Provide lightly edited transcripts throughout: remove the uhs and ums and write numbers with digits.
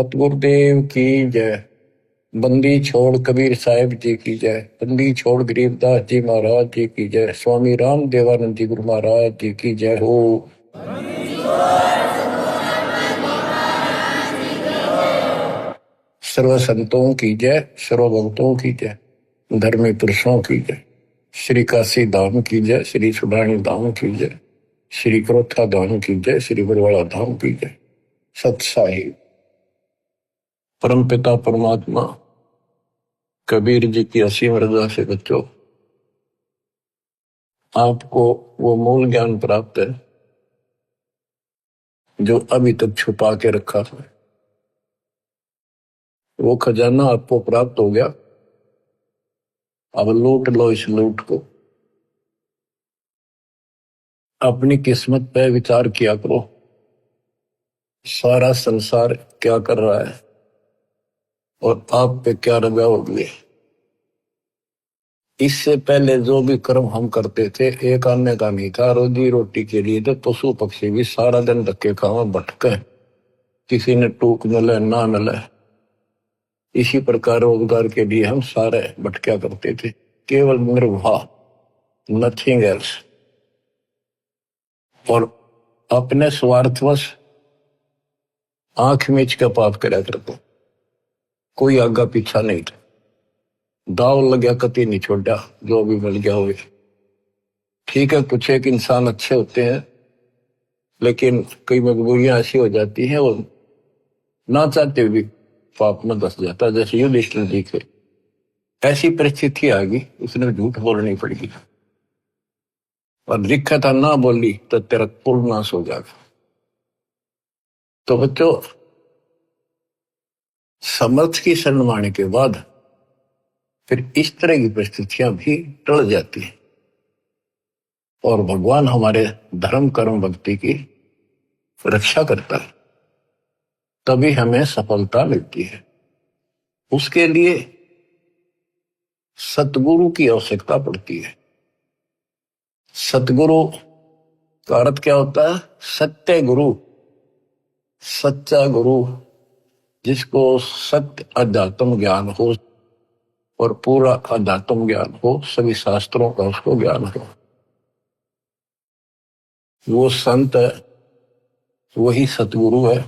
सतगुरुदेव की जय। बंदी छोड़ कबीर साहिब जी की जय। बंदी छोड़ गरीबदास जी महाराज जी की जय। स्वामी राम देवानंद जी गुरु महाराज जी की जय हो। सर्व संतों की जय, सर्व भक्तों की जय, धर्मी पुरुषों की जय। श्री काशी धाम की जय, श्री सुडानी धाम की जय, श्री क्रोथा धाम की जय, श्री बरवाड़ा धाम की जय। सत साहिब परम पिता परमात्मा कबीर जी की असीम रजा से बच्चों, आपको वो मूल ज्ञान प्राप्त है जो अभी तक छुपा के रखा है। वो खजाना आपको प्राप्त हो गया। अब लूट लो इस लूट को। अपनी किस्मत पे विचार किया करो, सारा संसार क्या कर रहा है और आप पे क्या रजा हो गई। इससे पहले जो भी कर्म हम करते थे, एक आने का नहीं था, रोजी रोटी के लिए तो पशु पक्षी भी सारा दिन धक्के खावा भटके, किसी ने टूक मिले ना मिले। इसी प्रकार रोजगार के लिए हम सारे भटक्या करते थे, केवल निर्वाह, नथिंग एल्स। और अपने स्वार्थवश आंख मीच के पाप करया करते, कोई आगा पीछा नहीं था। दाव लग्या कति नहीं छोड़ा, जो भी मिल गया हुए। ठीक है, कुछ एक इंसान अच्छे होते हैं, लेकिन कई मजबूरियां ऐसी हो जाती हैं और ना चाहते भी पाप में धस जाता है। जैसे युधिष्ठिर जी के ऐसी परिस्थिति आ गई, उसने झूठ बोलनी पड़ेगी और लिखा था ना बोली तो तेरा कुल नाश हो जाएगा। तो बच्चों, समर्थ की शरण माने के बाद फिर इस तरह की परिस्थितियां भी टल जाती हैं और भगवान हमारे धर्म कर्म भक्ति की रक्षा करता है, तभी हमें सफलता मिलती है। उसके लिए सतगुरु की आवश्यकता पड़ती है। सतगुरु का अर्थ क्या होता है? सत्य गुरु, सच्चा गुरु, जिसको सत्य अध्यात्म ज्ञान हो और पूरा अध्यात्म ज्ञान हो, सभी शास्त्रों का उसको ज्ञान हो। वो संत है, वही सतगुरु है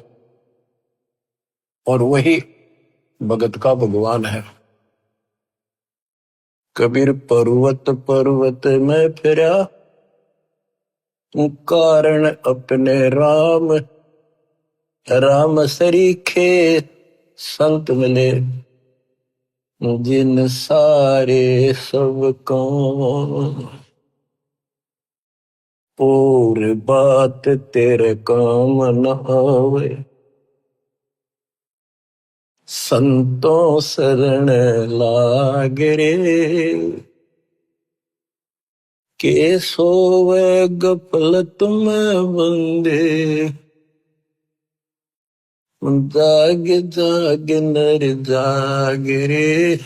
और वही भगत का भगवान है। कबीर पर्वत पर्वत में फिरा, कारण अपने राम, राम सरीखे संत मिले, जिन सारे सब काम, और बात तेरे काम न आवे, संतों शरण लाग रे, के सोवे गफलत में बंदे, जाग जाग नर जाग रे,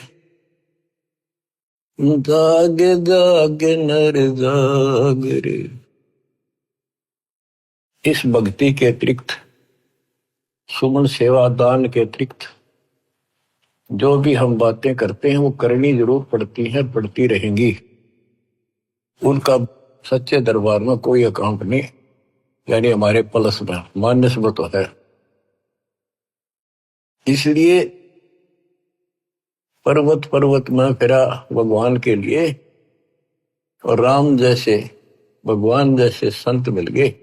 जाग जाग नर जाग रे। इस भक्ति के अतिरिक्त, सुमन सेवा दान के अतिरिक्त जो भी हम बातें करते हैं वो करनी जरूर पड़ती है, पड़ती रहेंगी। उनका सच्चे दरबार में कोई अकाउंट नहीं, यानी हमारे प्लस में माइनस में तो है। इसलिए पर्वत पर्वत में फिरा भगवान के लिए, और राम जैसे भगवान जैसे संत मिल गए,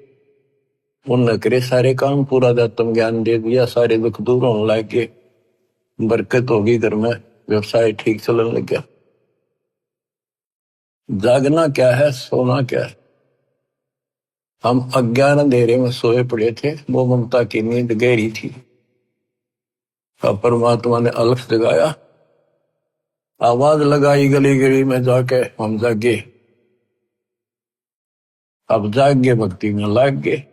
उनने करे सारे काम, पूरा अध्यात्म ज्ञान दे दिया, सारे दुख दूर होने लग गए, बरकत होगी घर में, व्यवसाय ठीक चलने लग गया। जागना क्या है, सोना क्या है? हम अज्ञान अंधेरे में सोए पड़े थे, वो ममता की नींद गहरी थी। अब परमात्मा ने अलख जगाया, आवाज लगाई गली गली में जाके, हम जागे। अब जाग गए, भक्ति में लग गए।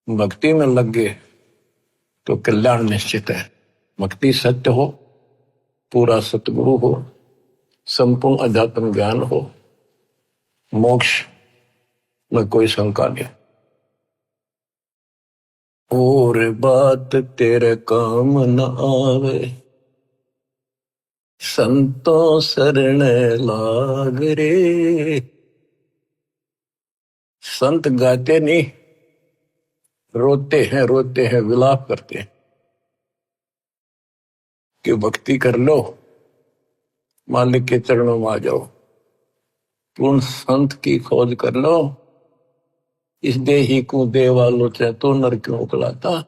भक्ति में लग गए तो कल्याण निश्चित है। भक्ति सत्य हो, पूरा सतगुरु हो, संपूर्ण अध्यात्म ज्ञान हो, मोक्ष में कोई शंका नहीं। और बात तेरे काम न आवे, संतों शरण लाग रे। संत गाते नहीं, रोते हैं, विलाप करते हैं कि भक्ति कर लो, मालिक के चरणों में आ जाओ। पूर्ण संत की खोज कर लो, इस देही को देवालो चाहे तो नर क्यों उकलाता।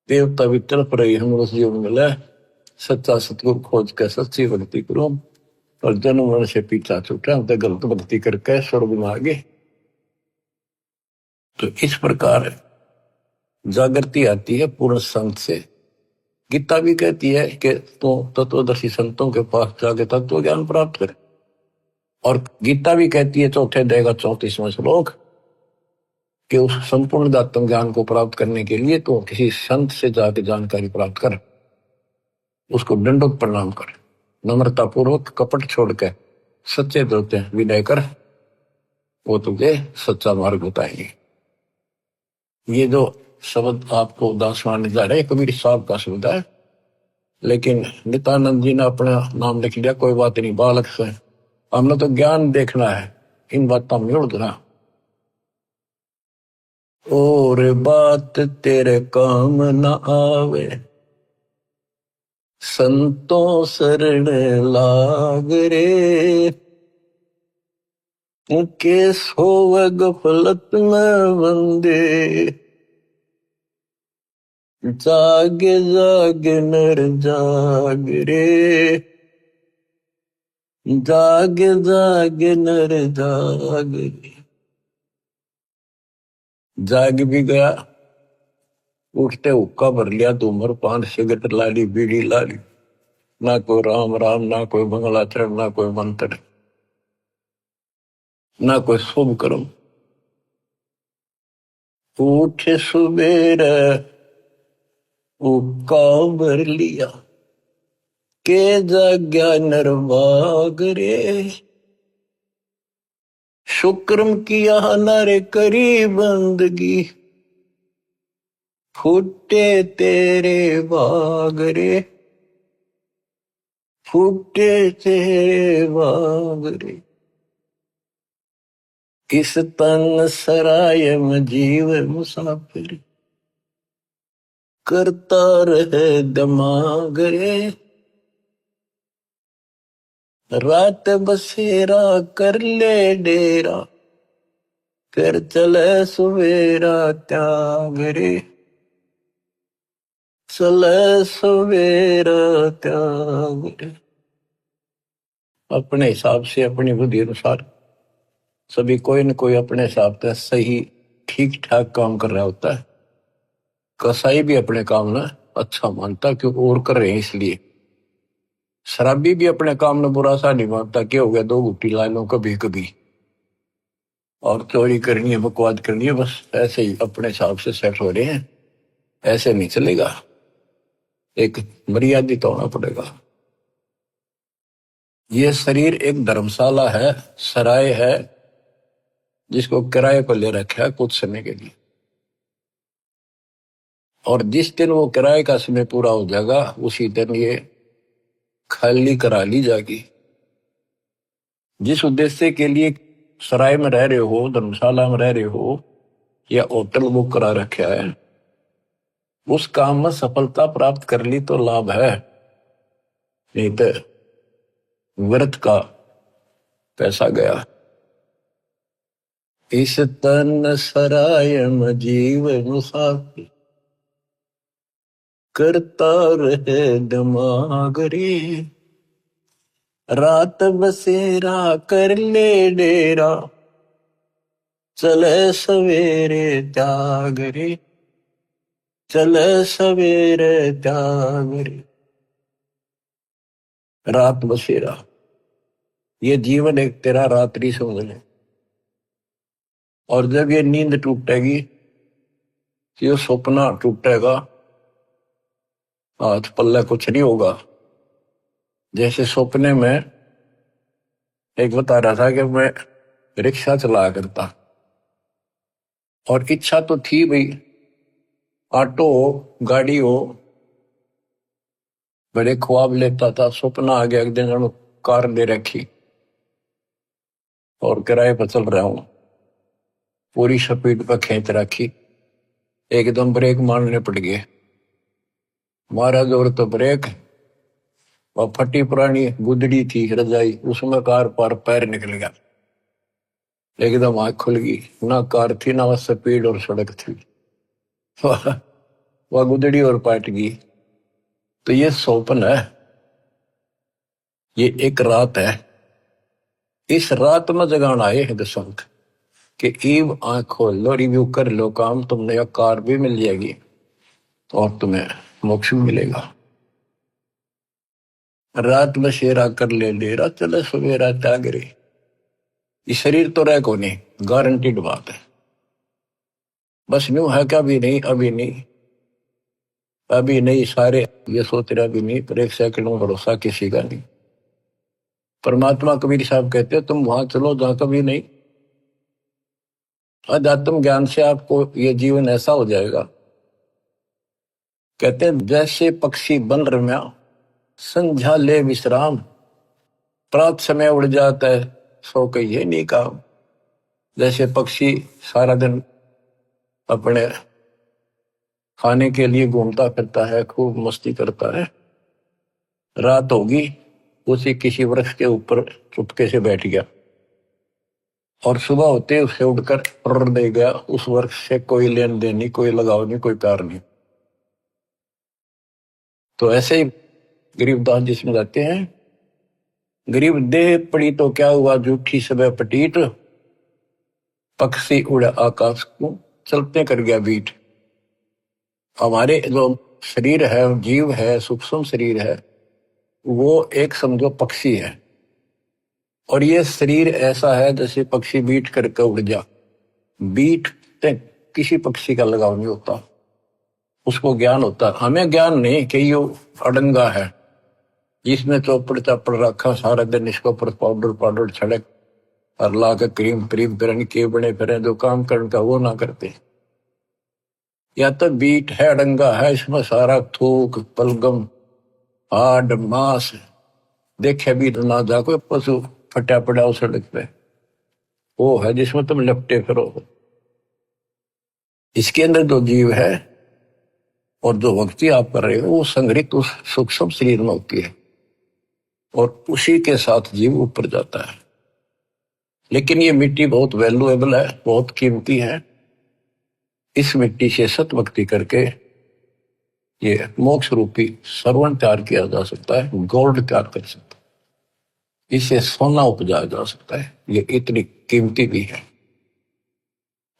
देवता भी तड़प रही हम उस जीवन मिले, सच्चा सतगुरु खोज के सच्ची भक्ति करो। पर जन्म मन से पीछा छूटा, तो गलत भक्ति करके स्वर्ग में आ गए। तो इस प्रकार जागृति आती है पूर्ण संत से। गीता भी कहती है कि तो तत्वदर्शी संतों के पास जाके तत्व ज्ञान प्राप्त करे। और गीता भी कहती है चौथे अध्याय का 34वां श्लोक कि उस संपूर्ण दात्म ज्ञान को प्राप्त करने के लिए तो किसी संत से जाके जानकारी प्राप्त कर, उसको दंडोत प्रणाम कर, नम्रता पूर्वक कपट छोड़ के सच्चे दोते विनय कर, वो तुझे सच्चा मार्ग बताएंगे। ये जो शब्द आपको दासवान जा रहे कबीर साहब का शब्द है, लेकिन नित्यानंद जी ने अपना नाम लिख लिया, कोई बात नहीं, बालक से हमने तो ज्ञान देखना है, इन बातों में उड़ना। और बात तेरे काम न आवे, संतों शरण लाग रे। उनके सोवे गफलत में बंदे, जागे जागे नर जाग रे। जागे जागे नर जाग रे। जाग भी गया, उठते हुक्का भर लिया, धूम्रपान सिगरेट लाली बीड़ी लाली, ना कोई राम राम, ना कोई मंगलाचरण, ना कोई मंत्र, ना कोई शुभ कर्म। उठे सुबेर हुक्का भर लिया, के जाग्या नरवाग रे। शुक्रम किया नर करी बंदगी, फूटे तेरे बाग रे। फूटे तेरे बाग रे। इस तन सराय में जीव मुसाफिर, करता रहे दिमाग रे। रात बसेरा कर ले डेरा, फिर चले सवेरा त्याग रे। चले सवेरा त्याग रे। अपने हिसाब से, अपनी बुद्धि अनुसार सभी कोई न कोई अपने हिसाब से सही ठीक ठाक काम कर रहा होता है। कसाई भी अपने काम ना अच्छा मानता क्योंकि और कर रहे हैं इसलिए। शराबी भी अपने काम में बुरा सा नहीं मानता, क्या हो गया, दो घुट्टी ला लो कभी कभी, और चोरी करनी है, बकवाद करनी है, बस ऐसे ही अपने हिसाब से सेट हो रहे हैं। ऐसे नहीं चलेगा, एक मर्यादित होना पड़ेगा। ये शरीर एक धर्मशाला है, सराय है, जिसको किराए पर ले रखा है कुछ समय के लिए। और जिस दिन वो किराए का समय पूरा हो जाएगा, उसी दिन ये खाली करा ली जाएगी। जिस उद्देश्य के लिए सराय में रह रहे हो, धर्मशाला में रह रहे हो, या होटल बुक करा रखा है, उस काम में सफलता प्राप्त कर ली तो लाभ है, नहीं तो व्यर्थ का पैसा गया। इस तन सराय में जीव मुसाफिर, करता रहे दिमाग रे। रात बसेरा कर ले डेरा, चले सवेरे त्याग रे। चले सवेरे त्याग रे। रात बसेरा, ये जीवन एक तेरा रात्रि समझ ले। और जब ये नींद टूटेगी, ये सपना टूटेगा, हाथ पल्ले कुछ नहीं होगा। जैसे सपने में एक बता रहा था कि मैं रिक्शा चलाया करता, और इच्छा तो थी भाई ऑटो हो, गाड़ी हो, बड़े ख्वाब लेता था, सपना आ गया एक दिन हम कार ले रखी और किराए पर चल रहा हूं, पूरी स्पीड पर खींच रखी, एकदम ब्रेक मारने पड़ गए, मारा जोर तो ब्रेक, और फटी पुरानी गुदड़ी थी रजाई, उसमें कार पर पैर निकल गया, एकदम आंख खुल गई, ना कार थी ना स्पीड और सड़क थी। वह गुदड़ी और पाट गई। तो ये सौपन है, ये एक रात है, इस रात में जगाना आए हैं दशंक कि ईब आंख खोल लो, रिव्यू कर लो काम, तुमने यह कार भी मिल जाएगी और तुम्हें मोक्ष भी मिलेगा। रात में शेरा कर ले डेरा, चले सवेरा त्यागरे। ये शरीर तो रह को नहीं, गारंटीड बात है। बस यूं है कि अभी नहीं, अभी नहीं, अभी नहीं, सारे ये सोच रहे अभी नहीं, पर एक सेकंड में भरोसा किसी का नहीं। परमात्मा कबीर साहब कहते हैं तुम वहां चलो जहां कभी नहीं। अध्यात्म ज्ञान से आपको ये जीवन ऐसा हो जाएगा, कहते हैं जैसे पक्षी बन रम्या, संध्या ले विश्राम, प्रात समय उड़ जाता है, सो कहिए नहीं काम। जैसे पक्षी सारा दिन अपने खाने के लिए घूमता फिरता है, खूब मस्ती करता है, रात होगी उसी किसी वृक्ष के ऊपर चुपके से बैठ गया और सुबह होते उससे उड़कर उड़ दे गया, उस वृक्ष से कोई लेन देन नहीं, कोई लगाव नहीं, कोई प्यार नहीं। तो ऐसे ही गरीबदास जी समझाते हैं, गरीब देह पड़ी तो क्या हुआ, झूठी सब पटीट, पक्षी उड़ा आकाश को, चलते कर गया बीट। हमारे जो शरीर है, जीव है, सूक्ष्म शरीर है, वो एक समझो पक्षी है, और ये शरीर ऐसा है जैसे पक्षी बीट करके उड़ जा। बीट ते किसी पक्षी का लगाव नहीं होता, उसको ज्ञान होता, हमें ज्ञान नहीं कि ये अड़ंगा है जिसमें चौपड़ चापड़ रखा, सारा दिन इसको ऊपर पाउडर पाउडर छड़क और ला के क्रीम क्रीम फिर के बने फिर जो काम करने का वो ना करते। या तो बीट है, अड़ंगा है, इसमें सारा थूक पलगम हाड मांस देखे भी ना जा, कोई पशु फटा पड़ा उस सड़क पे, वो है जिसमें तुम लपटे फिरो। इसके अंदर जो जीव है और जो भक्ति आप कर रहे हो वो संग्रहित उस सूक्ष्म शरीर में होती है और उसी के साथ जीव ऊपर जाता है। लेकिन ये मिट्टी बहुत वैल्यूएबल है, बहुत कीमती है। इस मिट्टी से सत भक्ति करके ये मोक्ष रूपी सरवण तैयार किया जा सकता है, गोल्ड तैयार कर सकता है, इसे सोना उपजाया जा सकता है, ये इतनी कीमती भी है।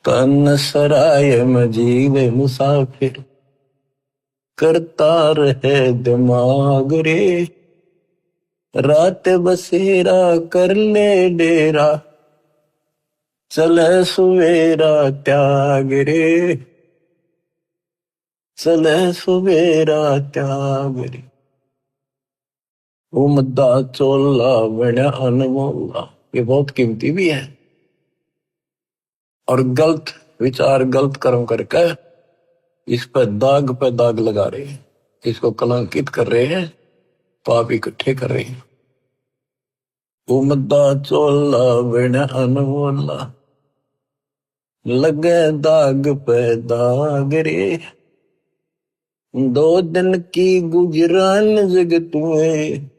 तन सराय में जीवे मुसाफिर, करता रहे दिमाग रे, रात बसेरा कर ले डेरा, चले सुवेरा त्याग रे, चले सुवेरा त्याग रे। उमदा चोला बड़ा अनमोला, ये बहुत कीमती भी है। और गलत विचार गलत कर्म करके इस पे दाग लगा रहे हैं, इसको कलंकित कर रहे हैं, पाप इकट्ठे कर रहे हैं। उमदा चोला बड़ा अनमोला, लगे दाग पे दाग रे, दो दिन की गुजरान जगत में,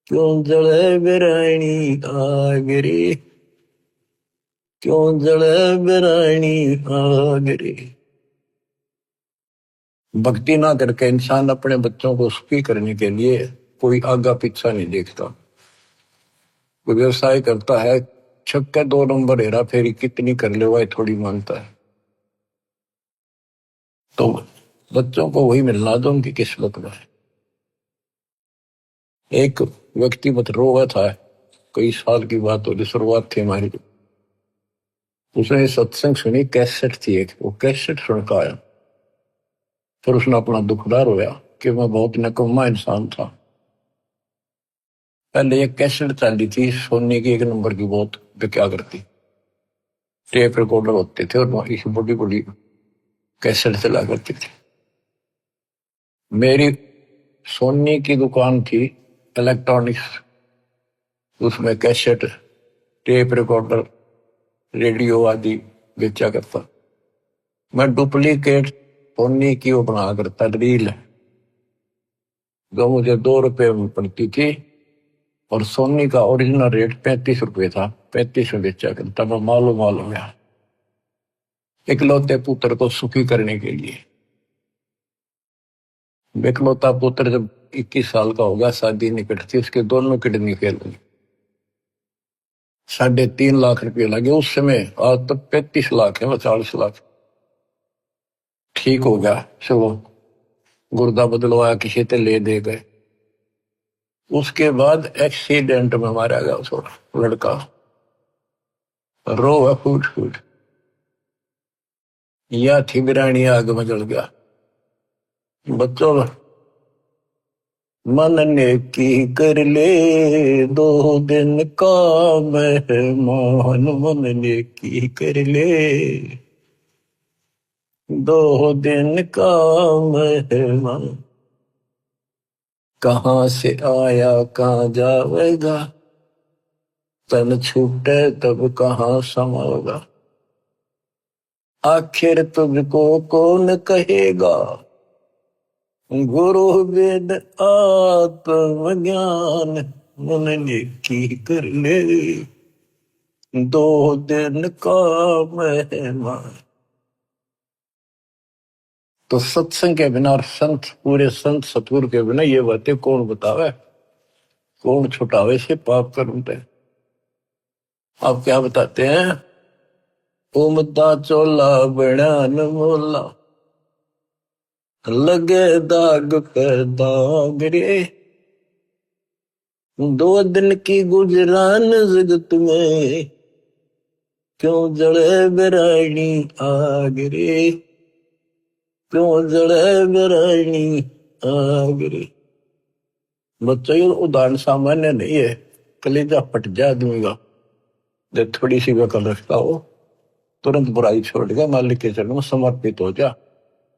क्यों जले बिरानी आग रे, क्यों जले बिरानी आग रे। भक्ति ना करके इंसान अपने बच्चों को सुखी करने के लिए कोई आगा पीछा नहीं देखता। कोई व्यवसाय करता है, छक्के 2 नंबर हेरा फेरी कितनी कर ले वह थोड़ी मानता है। तो बच्चों को वही मिलना जो उनकी किस्मत में है। एक व्यक्ति मत रोगा था, कई साल की बात होगी, शुरुआत थी हमारी, उसने सत्संग सुनी, कैसेट थी एक, वो कैसेट सुन का आया, फिर उसने अपना दुखदार होया कि मैं बहुत निकम्मा इंसान था। पहले एक कैसेट चली थी सोने की 1 नंबर की, बहुत क्या करती, टेप रिकॉर्डर होते थे और इस बड़ी बड़ी कैसेट चला करती थी। मेरी सोनी की दुकान थी इलेक्ट्रॉनिक्स, उसमें कैसेट, टेप रिकॉर्डर, रेडियो आदि बेचा करता। मैं डुप्लीकेट सोनी की वो बना करता रील, जो मुझे 2 रुपए में पड़ती थी, और सोनी का ओरिजिनल रेट 35 रुपए था। 35 में बेचा करता। मैं मालूम गया इकलौते पुत्र को सुखी करने के लिए। इकलौता पुत्र जब 21 साल का होगा, शादी निकट थी, उसके दोनों किडनी फेल हुई। 3.5 लाख रुपए लगे उस समय। आज तो 35 लाख है, 40 लाख। ठीक हो गया, चलो गुर्दा बदलवाया, किसी से ले दे गए। उसके बाद एक्सीडेंट में मारा गया उस लड़का, रो है फूट फूट। या थी बिरानी आग में जल गया। बच्चों, मन ने की कर ले 2 दिन का मेहमान, मन ने की कर ले 2 दिन का मेहमान। कहाँ से आया कहाँ जाएगा, तन छूटे तब कहाँ समाएगा। आखिर तुझको कौन कहेगा, गुरु वेद आत्मज्ञान। मन ने की कर ले 2 दिन का मेहमान। तो सत्संग के बिना और संत, पूरे संत सतगुरु के बिना ये बातें कौन बतावे, कौन छुटावे से पाप कर्म पे। आप क्या बताते हैं, उमदा चोला बड़ान मोला, लगे दाग पे दाग रे। 2 दिन की गुजरान जगत में, क्यों जड़े बिरानी आग रे, क्यों जड़े बिरानी आग रे। बच्चों, ये उदाहरण सामान्य नहीं है, कलेजा फट जाए आदमी का। जब थोड़ी सी वकल रखता हो, तुरंत बुराई छोड़ के मालिक के चरणों में समर्पित हो जा।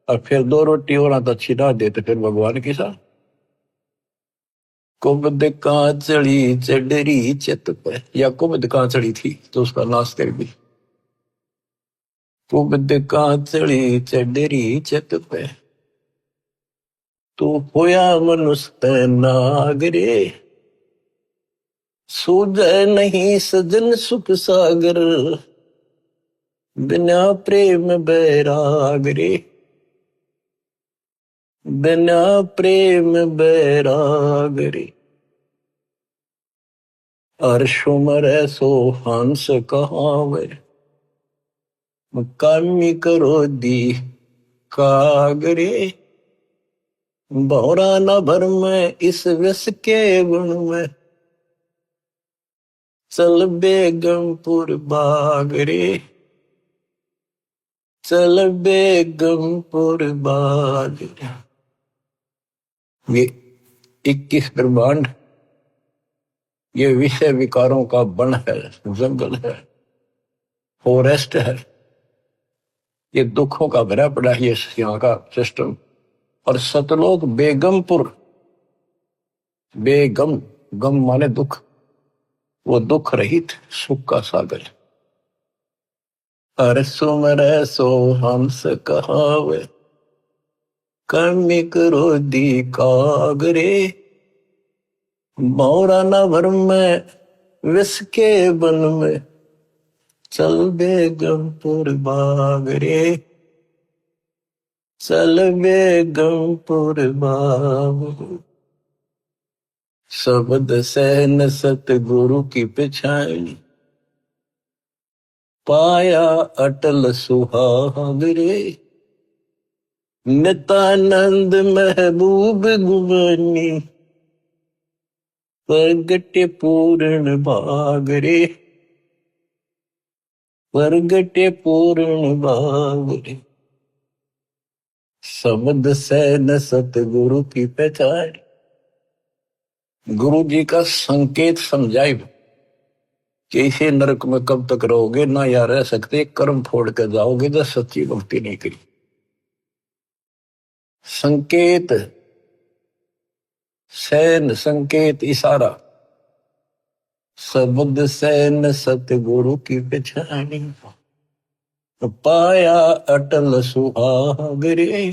और फिर 2 रोटी और तो अच्छी ना दे तो फिर भगवान के साथ। कुबद कांचड़ी चढ़ी चित पे, या कुबद कांचड़ी थी तो उसका नाश कर दी। कुबद कांचड़ी चढ़ी चित पे, तू होया मनुष्य नागरे। सूझे नहीं सजन सुख सागर, बिना प्रेम बैराग रे, बिना प्रेम बैराग रे। अर्शुमर सो हंस कहावे, कामी करो दी कागरे। भौरा न भर में इस विष के गुण में, चल बेगमपुर बागरे, चल बेगमपुर बागरे। ये 21 ब्रह्मांड, ये विषय विकारों का वन है, जंगल है, फॉरेस्ट है। ये दुखों का भरा पड़ा है ये यहाँ का सिस्टम। और सतलोक बेगमपुर, बेगम, गम माने दुख, वो दुख रहित सुख का सागर। अरे सुमर सो हंस कहावे, कर्मी करो दी कागरे। भौरा न भर में विष के बन में, चल बेगमपुर बागरे, चल बेगमपुर बागरे। शब्द सहन सतगुरु की पिछाड़ी, पाया अटल सुहागरे। नित्यानंद महबूब गुवानी, प्रगटे पूर्ण भागरे, प्रगटे पूर्ण भागरे। शब्द सहन सतगुरु की पहचान, गुरु जी का संकेत समझाए कि इसे नरक में कब तक रहोगे, ना या रह सकते, कर्म फोड़ कर जाओगे तो सच्ची भक्ति नहीं करी। संकेत सैन संकेत इशारा, शब्द सैन सतगुरु की पहचानी, पाया अटल सुहाग रे,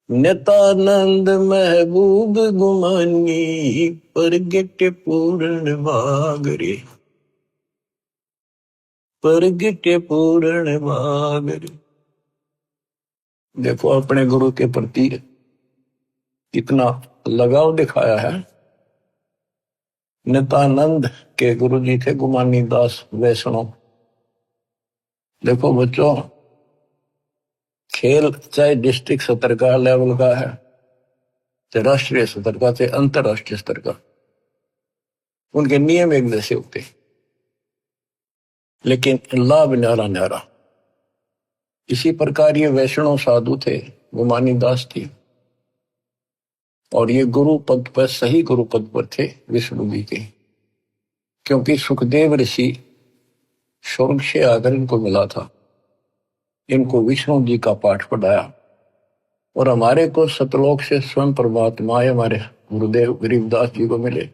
नितानंद महबूब गुमानी, परगट पूर्ण भाग रे, परगट पूर्ण भाग रे। देखो अपने गुरु के प्रति कितना लगाव दिखाया है। नितानंद के गुरु जी थे गुमानी दास वैष्णव। देखो बच्चों, खेल चाहे डिस्ट्रिक्ट स्तर का लेवल का है, चाहे राष्ट्रीय स्तर का, चाहे अंतरराष्ट्रीय स्तर का, उनके नियम एक जैसे होते, लेकिन लाभ न्यारा न्यारा। इसी प्रकार ये वैष्णव साधु थे, गुमानी दास थी, और ये गुरु पद पर, सही गुरु पद पर थे विष्णु जी के, क्योंकि सुखदेव ऋषि स्वर्ग से आकर इनको मिला था, इनको विष्णु जी का पाठ पढ़ाया, और हमारे को सतलोक से स्वयं परमात्मा हमारे गुरुदेव गरीबदास जी को मिले,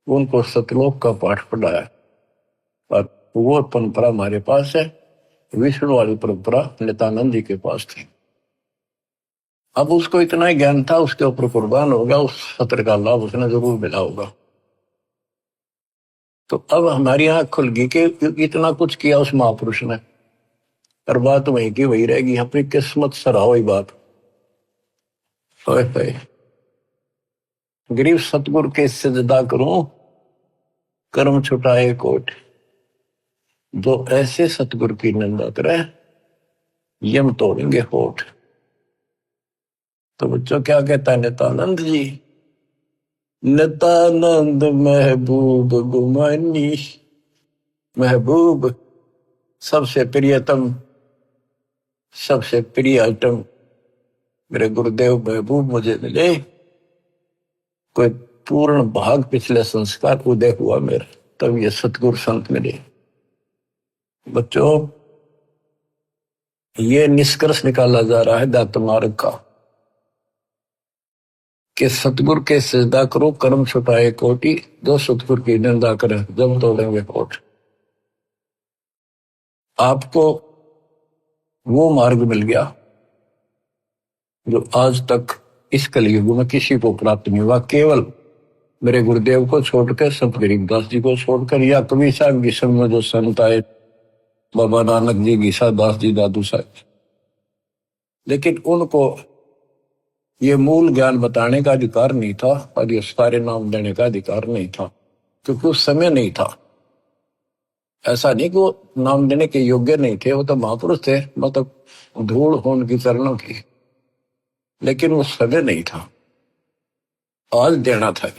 उनको सतलोक का पाठ पढ़ाया, और वो परंपरा हमारे पास है। विष्णु वाली परंपरा नित्यानंद जी के पास थी। अब उसको इतना ही ज्ञान था, उसके ऊपर कुर्बान हो गया, उस सत्र का लाभ उसने जरूर मिला होगा। तो अब हमारी आंख खुल गई कि इतना कुछ किया उस महापुरुष ने, और बात वहीं की वही रहेगी। अपनी किस्मत सराहो ही बात। गरीब सतगुरु के सजदा करूं, कर्म छुटाए कोट, जो ऐसे सतगुरु की निंदा करे यम तोड़ेंगे होठ। तो बच्चों क्या कहता है नित्यानंद जी? नित्यानंद महबूब गुमानी, महबूब सबसे प्रियतम, सबसे प्रिय आइटम मेरे गुरुदेव महबूब मुझे मिले। कोई पूर्ण भाग पिछले संस्कार उदय हुआ मेरा, तब ये सतगुरु संत मिले। बच्चों, ये निष्कर्ष निकाला जा रहा है दात मार्ग का कि सतगुरु के सजदा करो, कर्म छुटाए कोटि, जो सतगुरु की निंदा करे जब तोड़ेंगे होठ। आपको वो मार्ग मिल गया जो आज तक इस कलयुग में किसी को प्राप्त नहीं हुआ। केवल मेरे गुरुदेव को छोड़कर, संत गरीबदास जी को छोड़कर, या कबीर साहब की संग में जो संत आए, बाबा नानक जी, गीसा दास जी, दादू साहब, लेकिन उनको ये मूल ज्ञान बताने का अधिकार नहीं था, और ये सारे नाम देने का अधिकार नहीं था, क्योंकि उस समय नहीं था। ऐसा नहीं कि वो नाम देने के योग्य नहीं थे, वो तो महापुरुष थे, मतलब धूल हो उनकी चरणों की, लेकिन वो समय नहीं था। आज देना था,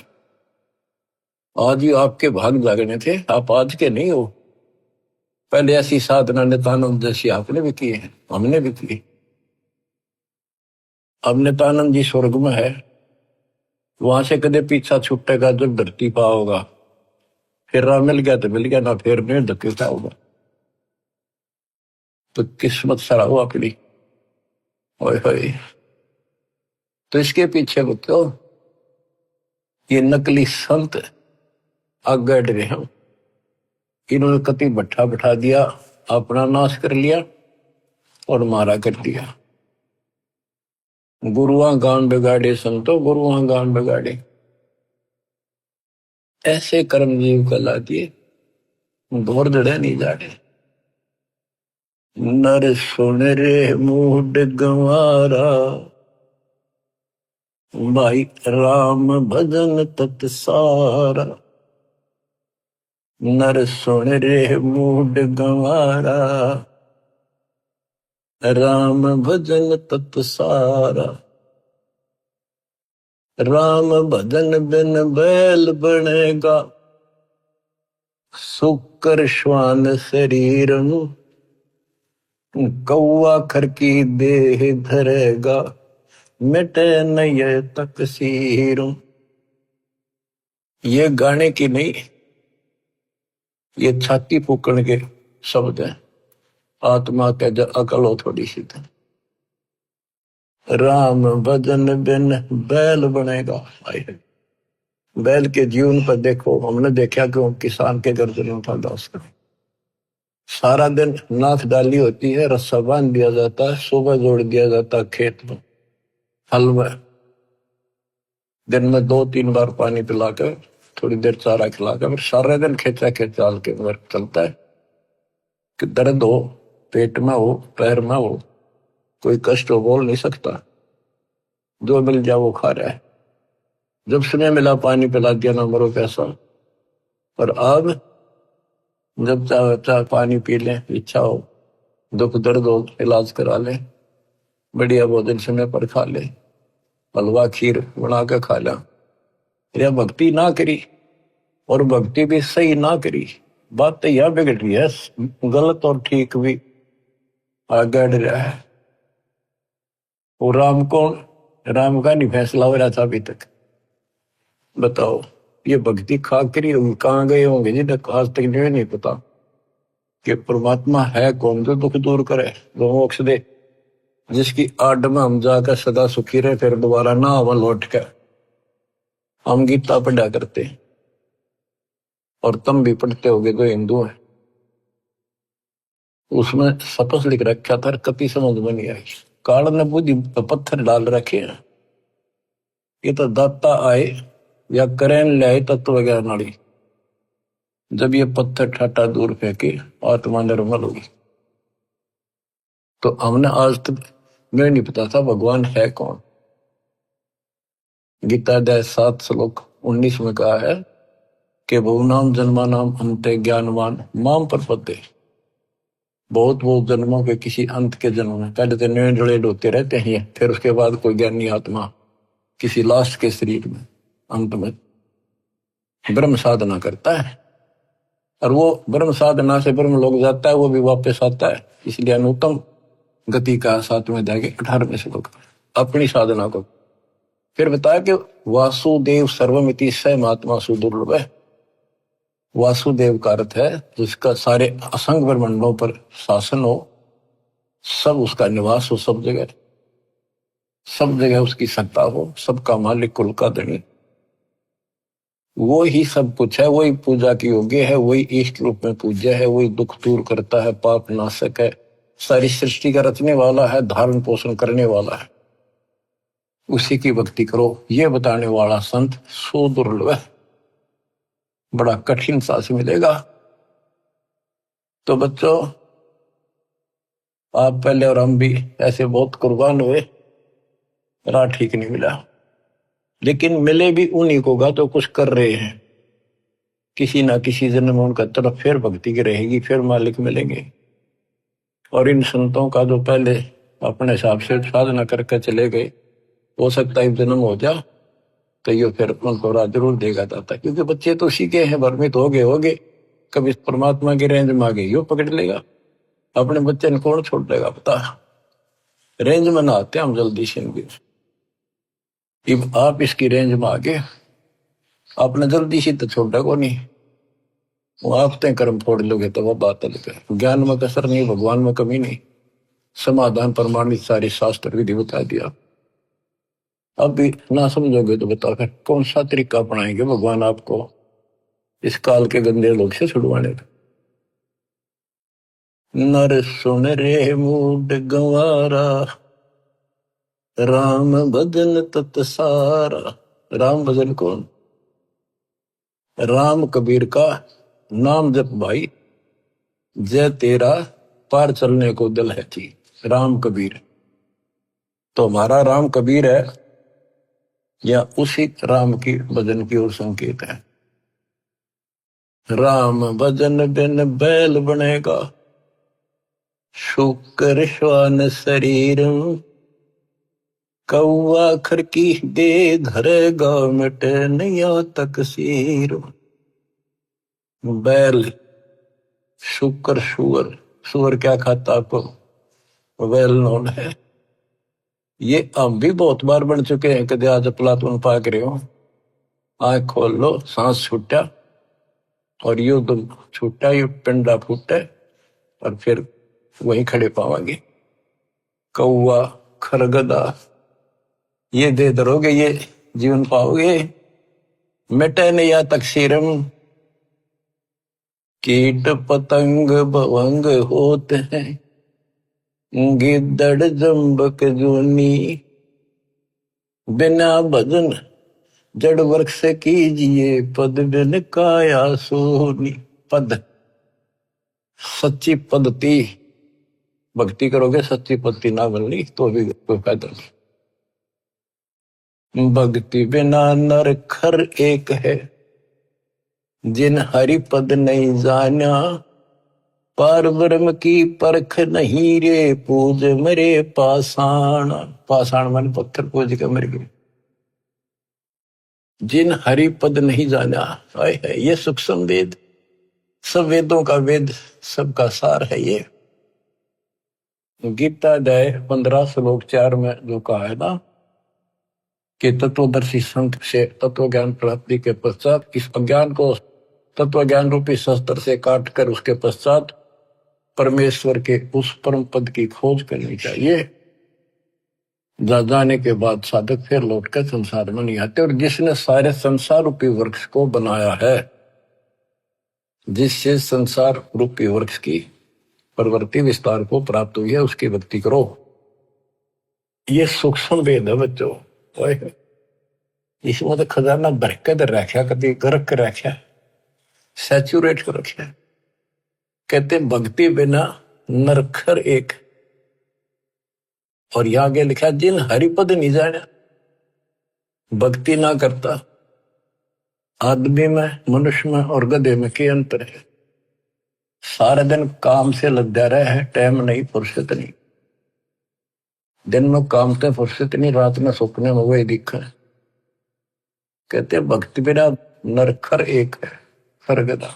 आज ही आपके भाग जागने थे, आप आज के नहीं हो। पहले ऐसी साधना नित्यानंद जैसी आपने भी की है, हमने भी की। अब नित्यानंद जी स्वर्ग में है, वहां से कदे पीछा छुटेगा जब धरती पा होगा। फिर राह मिल गया तो मिल गया, ना फिर नहीं धकेलता होगा। तो किस्मत सरा हुआ अपनी। ओए होए, तो इसके पीछे बच्चों ये नकली संत आगे डरे हम, इन्होंने कति भट्ठा बैठा दिया, अपना नाश कर लिया और मारा कर दिया। गुरुआ गान बिगाड़े संतो, गुरुआ गान बिगाड़े। ऐसे कर्म जीव कला दिए, घोर जड़े नहीं जाड़े। नर सुन रे मूड गंवारा, भाई राम भजन तत सारा। नर सुन रे मूड गंवारा, राम भजन तत सारा। राम भजन बिन बैल बनेगा, सुकर श्वान शरीर नु। कौआ खर की देह धरेगा, मिटे नय तकसीर। ये गाने की नहीं, ये छाती फूकण के शब्द हैं। आत्मा के अकल हो थोड़ी सी, राम भजन बिन बैल बनेगा। हाय हाय। बैल के जीवन पर देखो, हमने देखा कि वो किसान के गर्दन उठा उसका सारा दिन नाथ डाली होती है, रस्सा बांध दिया जाता है, सुबह जोड़ दिया जाता है खेत में, हल में, दिन में 2-3 बार पानी पिलाकर, थोड़ी देर चारा खिलाकर, फिर सारे दिन खेचा खेचाल के वर्क चलता है कि दर्द हो, पेट में हो, पैर में हो, कोई कष्ट हो, बोल नहीं सकता, जो मिल जाए वो खा रहा है। जब समय मिला पानी पिला दिया, ना मरो पैसा। और अब जब चाहे चाहे पानी पी लें, इच्छा हो, दुख दर्द हो, इलाज करा लें, बढ़िया भोजन समय पर खा ले, हलवा खीर बना के खा लिया, या भक्ति ना करी, और भक्ति भी सही ना करी, बात तो यह बिगड़ रही है, गलत और ठीक भी आगे बढ़ रहा है। वो राम कौन, राम का नहीं फैसला हो रहा था अभी तक। बताओ, ये भक्ति खा करी कहाँ गए होंगे जिन्हें आज तक नहीं पता कि परमात्मा है कौन, जो दुख दूर करे, जो मोक्ष दे, जिसकी आड़ में हम जाकर सदा सुखी रहे, फिर दोबारा ना हम लौट कर। हम गीता पढ़ा करते, और तुम भी पढ़ते होगे जो हिंदू है, उसमें सपस लिख रखा था, कभी समझ में नहीं आई। काल ने बुद्धि पत्थर डाल रखे हैं, ये तो दाता आए या करें ले तत्व ज्ञान नाड़ी, जब ये पत्थर ठाटा दूर फेंके आत्मा निर्मल होगी। तो हमने आज तक मैं नहीं पता था भगवान है कौन। गीता अध्याय 7 श्लोक 19 में कहा है कि बहुनाम जन्मानाम अंते ज्ञानवान माम प्रपद्ये। बहुत जन्मों के किसी अंत के जन्म में, पहले तो निर्णय होते रहते हैं, फिर उसके बाद कोई ज्ञानी आत्मा किसी लास्ट के शरीर में अंत में ब्रह्म साधना करता है, और वो ब्रह्म साधना से ब्रह्म लोग जाता है, वो भी वापस आता है। इसलिए अनुत्तम गति का 7वें अध्याय के 18वें श्लोक अपनी साधना को फिर बताया कि वासुदेव सर्वमिति स महात्मा सुदुर्लभ है। वासुदेव का अर्थ है जिसका सारे असंग ब्रह्मांडों पर शासन हो, सब उसका निवास हो, सब जगह उसकी सत्ता हो, सबका मालिक, कुल का धनी, वो ही सब कुछ है, वही पूजा की योग्य है, वही इष्ट रूप में पूज्य है, वही दुख दूर करता है, पाप नाशक है, सारी सृष्टि का रचने वाला है, धारण पोषण करने वाला है, उसी की भक्ति करो, ये बताने वाला संत सो दुर्लभ है, बड़ा कठिन सांस मिलेगा। तो बच्चों, आप पहले और हम भी ऐसे बहुत कुर्बान हुए, राह ठीक नहीं मिला, लेकिन मिले भी उन्हीं को गा तो कुछ कर रहे हैं, किसी ना किसी जन्म में उनका तरफ फिर भक्ति की रहेगी, फिर मालिक मिलेंगे। और इन संतों का जो पहले अपने हिसाब से साधना करके चले गए, हो सकता है जन्म हो जा तो ये फिर उनको राह जरूर देगा दाता, क्योंकि बच्चे तो सीखे हैं, भ्रमित हो गए, कभी परमात्मा की रेंज में आ गए, यो पकड़ लेगा। अपने बच्चे ने कौन छोड़ देगा पता, रेंज में ना आते हम जल्दी से इनकी। अब आप इसकी रेंज में आ गए, आपने जल्दी से तो छोड़ा को नहीं, वो आप तय कर्म फोड़ लोगे तो वह बात अलग है। ज्ञान में कसर नहीं, भगवान में कमी नहीं, समाधान प्रमाणित सारी शास्त्र विधि बता दिया। अब भी ना समझोगे तो बताओ फिर कौन सा तरीका अपनाएंगे भगवान आपको इस काल के गंदे लोग से छुड़वाने का। नर सुन रे मूड गंवारा, राम भजन तत सारा। राम भजन कौन, राम कबीर का नाम जप भाई, जय तेरा पार चलने को दिल है थी। राम कबीर तो हमारा राम कबीर है, या उसी राम की भजन की ओर संकेत है। राम भजन बिन बैल बनेगा, शुक्र श्वान शरीर, कौआ खर की दे धरेगा, मिटे नैया तकसीर। बैल, शुक्र, सुअर, सुअर क्या खाता आपको वेल नोन है। ये हम भी बहुत बार बन चुके हैं, कदे आज प्लातून पाक रहे हो, आंख खोल लो, सांस छूटा, और यू तो छूटा, यू पिंडा फूटे, और फिर वहीं खड़े पावांगे। कौआ, खरगदा, ये दे दरोगे ये जीवन पाओगे। मिटे न या तकसीरम, कीट पतंग भवंग होते हैं, गिद्दड़ जम्बक जूनी, बिना भजन जड़ वर्क से कीजिए, पद बिन काया सोनी। पद सच्ची पद्धति, भक्ति करोगे सच्ची पद्धति ना बननी तो भी कोई फायदा नहीं। भक्ति बिना नर खर एक है, जिन हरि पद नहीं जाना, पार ब्रह्म की परख नहीं रे, पूज मरे पाषाण। पाषाण मन पत्थर पूज के मर गए। जिन हरि पद नहीं जाना, है ये सूक्ष्म वेद, सब वेदों का वेद, सबका सार है ये। गीता अध्याय 15 श्लोक 4 में जो कहा है ना कि तत्वदर्शी संत से तत्व ज्ञान प्राप्ति के पश्चात इस अज्ञान को तत्व ज्ञान रूपी शस्त्र से काट कर उसके पश्चात परमेश्वर के उस परम पद की खोज करनी चाहिए। जाने के बाद साधक फिर लौटकर संसार में नहीं आते। और जिसने सारे संसार रूपी वृक्ष को बनाया है, जिससे संसार रूपी वृक्ष की प्रवृत्ति विस्तार को प्राप्त हुई है, उसकी भक्ति करो। ये सूक्ष्म वेद है बच्चों। इसमें तो खजाना भर के रखा, कभी गर्क कर रखा, सैचुरेट कर रखा। कहते भक्ति बिना नरखर एक। और यहां आगे लिखा जिन हरिपद नहीं जाना, भक्ति ना करता। आदमी में, मनुष्य में और गधे में क्या अंतर है? सारा दिन काम से लग रहा है, टाइम नहीं, फुर्सत नहीं। दिन में काम से फुर्सत नहीं, रात में सपने में वही दिखा है। कहते भक्ति बिना नरखर एक है, सरगदा।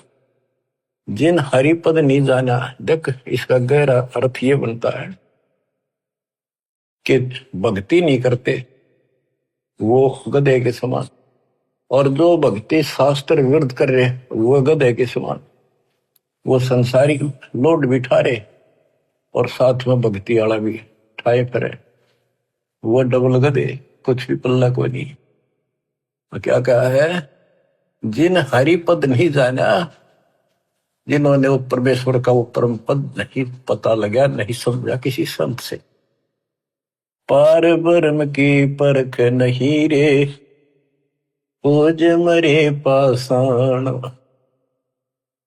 जिन हरिपद नहीं जाना, देख इसका गहरा अर्थ ये बनता है कि भक्ति नहीं करते वो गधे के समान, और जो भक्ति शास्त्र विरुद्ध कर रहे वो गधे के समान। वो संसारी लोड बिठा रहे और साथ में भक्ति वाला भी ठाए फिरे, वो डबल गधे, कुछ भी पल्ला कोई नहीं। तो क्या कहा है? जिन हरिपद नहीं जाना, जिन्होंने वो परमेश्वर का वो परम पद नहीं पता लगा, नहीं समझा किसी संत से। पार ब्रह्म की परख नहीं रे, पूज मरे पाषाण।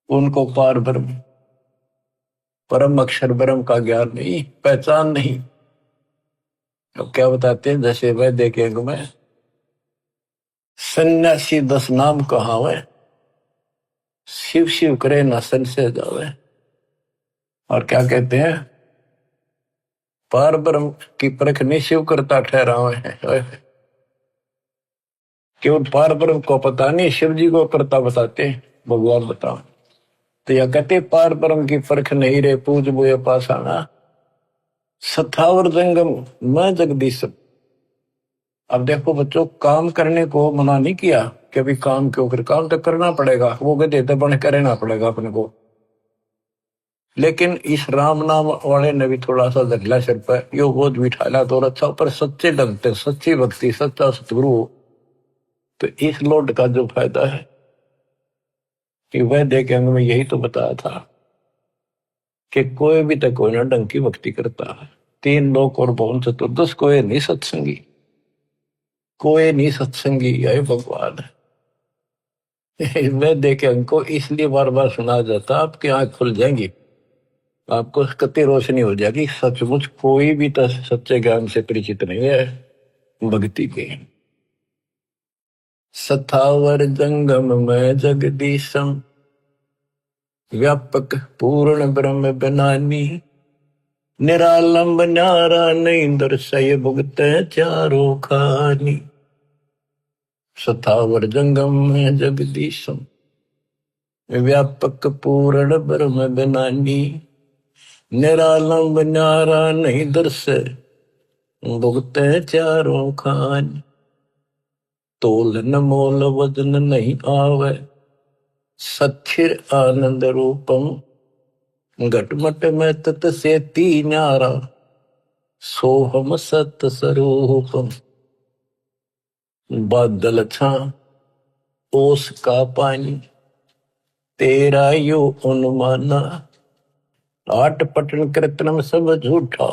उनको पार ब्रह्म, परम अक्षर ब्रह्म का ज्ञान नहीं, पहचान नहीं। तो क्या बताते हैं? जैसे वह देखेंगे मैं सन्यासी 10 नाम कहा हुए, शिव शिव करे न संशय जावे। और क्या कहते हैं? पार ब्रह्म की परख नहीं शिव करता ठहरा हुए हैं। केवल पार ब्रह्म को पता नहीं, शिव जी को करता बताते हैं, भगवान बताओ। तो यह कहते पार ब्रह्म की परख नहीं रे, पूज बोए पाषाणा, सथावर जंगम मैं जगदीश। अब देखो बच्चों, काम करने को मना नहीं किया कि अभी काम क्यों कर, काम तो करना पड़ेगा, वो गधे तो बन कर रहना पड़ेगा अपने को। लेकिन इस राम नाम वाले ने भी थोड़ा सा धगला सिर पर यो बोझ बिठाला तो अच्छा, पर सच्चे ढंग से सच्ची भक्ति, सच्चा सतगुरु, तो इस लोड का जो फायदा है कि वह देखे में यही तो बताया था कि कोई भी तक कोई ना ढंग की भक्ति करता है। 3 लोक और भवन चतुर्दश, कोई नहीं सत्संगी, कोई नहीं सत्संगी है भगवान। मैं देखे हमको इसलिए बार बार सुना जाता, आपकी आंख खुल जाएंगी, आपको कति रोशनी हो जाएगी। सचमुच कोई भी तो सच्चे ज्ञान से परिचित नहीं है भक्ति के। सथावर जंगम में जगदीशम, व्यापक पूर्ण ब्रह्म बनानी, निरालंब न्यारा नहीं दर्शय भुगत चारों खानी। सथावर जंगम में जगदीशम, व्यापक पूर्ण ब्रह्म बनानी, निरालंब न्यारा नहीं दर्शय भुगत चारों खानी। तोल न मोल वजन नहीं आवे, सच्चिर आनंद रूपम, घटमट में तत से ती न्यारा, सोहम सत स्वरूपम। बादल छा ओस का पानी, तेरा यो अनुमाना, आट पटन कृतनम सब झूठा,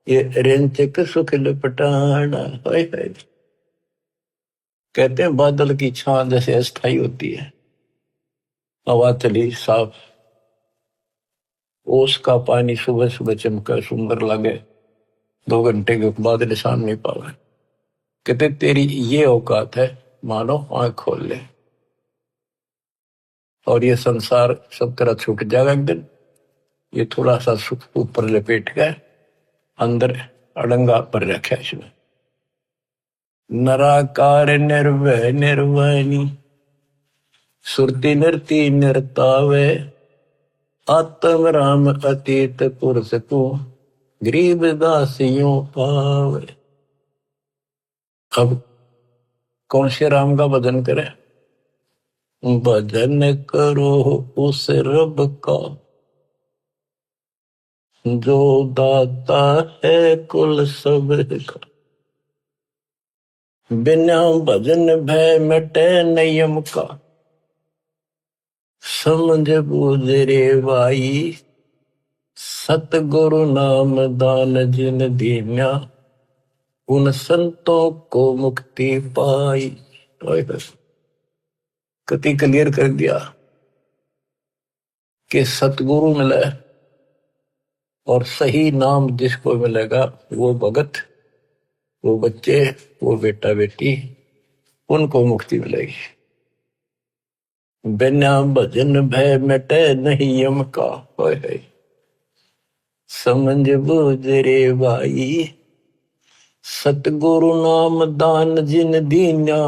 ये रेंचक सुख लपटाना। हाय हाय। कहते हैं बादल की छां जैसे अस्थाई होती है, हवा चली साफ, ओस का पानी सुबह सुबह चमका सुंदर लगे, 2 घंटे के बाद निशान नहीं पावे। कहते तेरी ये औकात है, मानो आंख खोल ले, और ये संसार सब तरह छूट जाएगा एक दिन। ये थोड़ा सा सुख ऊपर लपेट गए, अंदर अड़ंगा पर रखा इसमें। नराकार निर्भय निर्वाणी, सुरति नृति नृतावे, आत्म राम अतीत पुरुष को, गरीब दासियों पावे। अब कौन से राम का भजन करें? भजन करो उस रब का, जो दाता है कुल सब का। बिना भजन भय मिटे नियम का, समझ बूझ रे भाई, सतगुरु नाम दान जिन दीन्या, उन संतों को मुक्ति पाई। कति क्लियर कर दिया कि सतगुरु मिले और सही नाम जिसको मिलेगा, वो भगत, वो बच्चे, वो बेटा बेटी, उनको मुक्ति मिलेगी। बिना भजन भय मिटे नहीं यम का, है समझ बूझ रे भाई, सतगुरु नाम दान जिन दीन्या,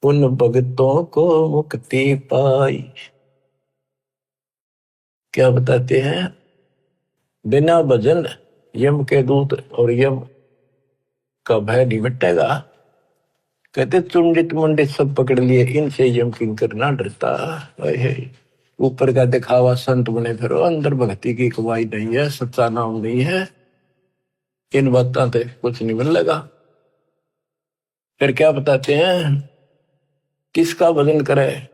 उन भगतों को मुक्ति पाई। क्या बताते हैं? बिना भजन यम के दूत और यम का भय नहीं मिटेगा। कहते चुंडित मुंडित सब पकड़ लिए, इनसे यम किंकर ना डरता। ऊपर का दिखावा संत बने फिरो, अंदर भक्ति की कमाई नहीं है, सच्चा नाम नहीं है, इन बातों से कुछ नहीं मिल लगा। फिर क्या बताते हैं? किसका भजन करे?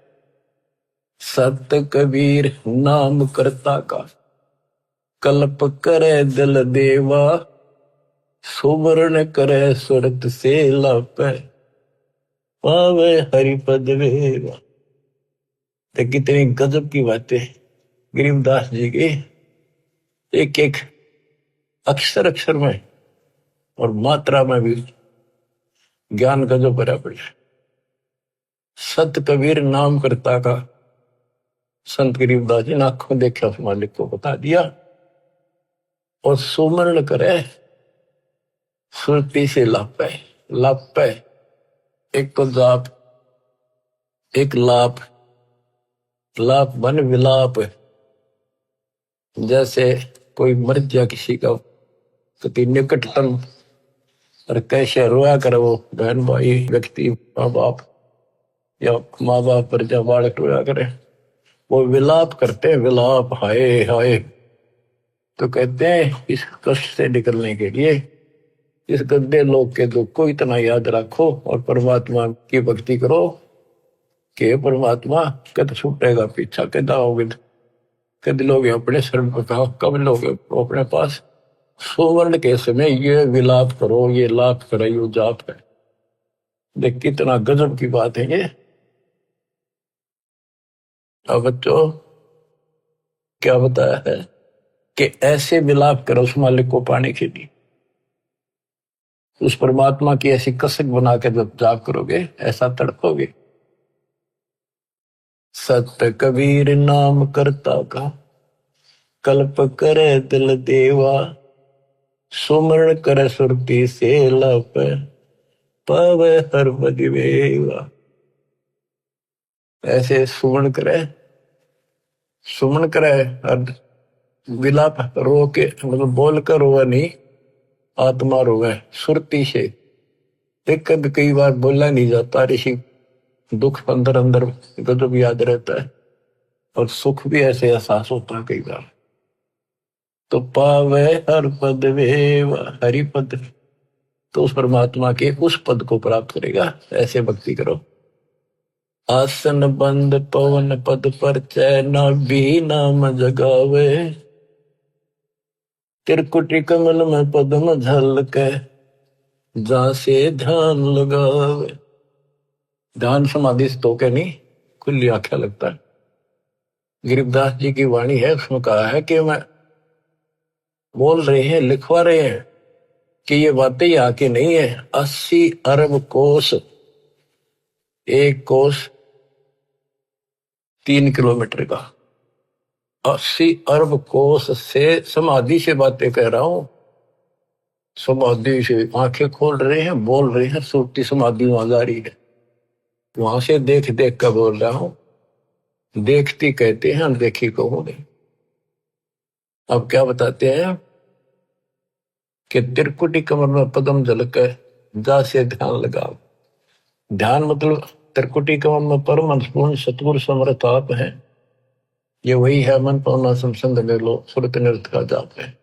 सत कबीर नाम करता का, कल्प करे दिल देवा, सुमरण करे सुरत से लापे, पावे हरिपद वेवा। तो कितनी गजब की बातें गरीबदास जी की, एक एक अक्षर अक्षर में और मात्रा में भी ज्ञान गजब भरा पड़ा। सत कबीर नाम करता का, संत गरीबदास जी ने आंखों देखा उस मालिक को बता दिया, और सुमरण करे सुरती से लापे। लापे एक तो जाप, एक लाप, लाप बन विलाप। जैसे कोई मर गया किसी का कति निकटतम, और कैसे रोया करे वो बहन भाई व्यक्ति, माँ बाप या माँ बाप पर जब बालक रोया करे, वो विलाप करते हैं, विलाप, हाय हाय। तो कहते हैं इस कष्ट से निकलने के लिए इस गंदे लोग के दुख को इतना याद रखो और परमात्मा की भक्ति करो कि परमात्मा कद छूटेगा पीछा, कद आओगे, कद लोग अपने शरण पकाओ, कब लोग अपने पास। सुवर्ण के समय ये विलाप करो, ये लाप करो, ये जाप है। देख कितना गजब की बात है ये। अब बच्चों क्या बताया है कि ऐसे विलाप करो उस मालिक को पाने के लिए, उस परमात्मा की ऐसी कसक बना के जब जाप करोगे ऐसा तड़पोगे। सत कबीर नाम करता का, कल्प करे दिल देवा, सुमरण करे सुरती से लप, पावे हर बदिवेवा। ऐसे सुमरण करे, सुमन करे, और विलाप रो के, मतलब बोल कर रोवा नहीं, आत्मा रोवे सुरती से। कभी कई बार बोला नहीं जाता, ऋषि दुख अंदर अंदर गजब याद रहता है, और सुख भी ऐसे एहसास होता है कई बार। तो पावे हर पद वेव, हरि पद, तो उस परमात्मा के उस पद को प्राप्त करेगा। ऐसे भक्ति करो। आसन बंद पवन पद पर चैना भी नाम जगावे, त्रिकुटी कमल में पद्म झलके, जहां से ध्यान लगावे। ध्यान समाधि तो क्या नहीं, खुली आंखें लगता है। गरीबदास जी की वाणी है, उसमें कहा है कि मैं बोल रहे हैं, लिखवा रहे हैं कि ये बातें यहाँ की नहीं है। 80 अरब कोस, एक कोस 3 किलोमीटर का, 80 अरब कोस से समाधि से बातें कह रहा हूं। समाधि से आंखें खोल रहे हैं, बोल रहे हैं, सूती समाधि वहां जा रही है, वहां से देख देख कर बोल रहा हूं। देखती कहते हैं, अनदेखी को हो नहीं। अब क्या बताते हैं कि त्रिकुटी कमर में पदम झलक है, जा से ध्यान लगाओ। ध्यान मतलब त्रिकुटी कमर में परम अंशपूर्ण सतगुरु समर्थ आप है। ये वही है, मन पावना समसंग में लो, सुरत नृत का जाप है।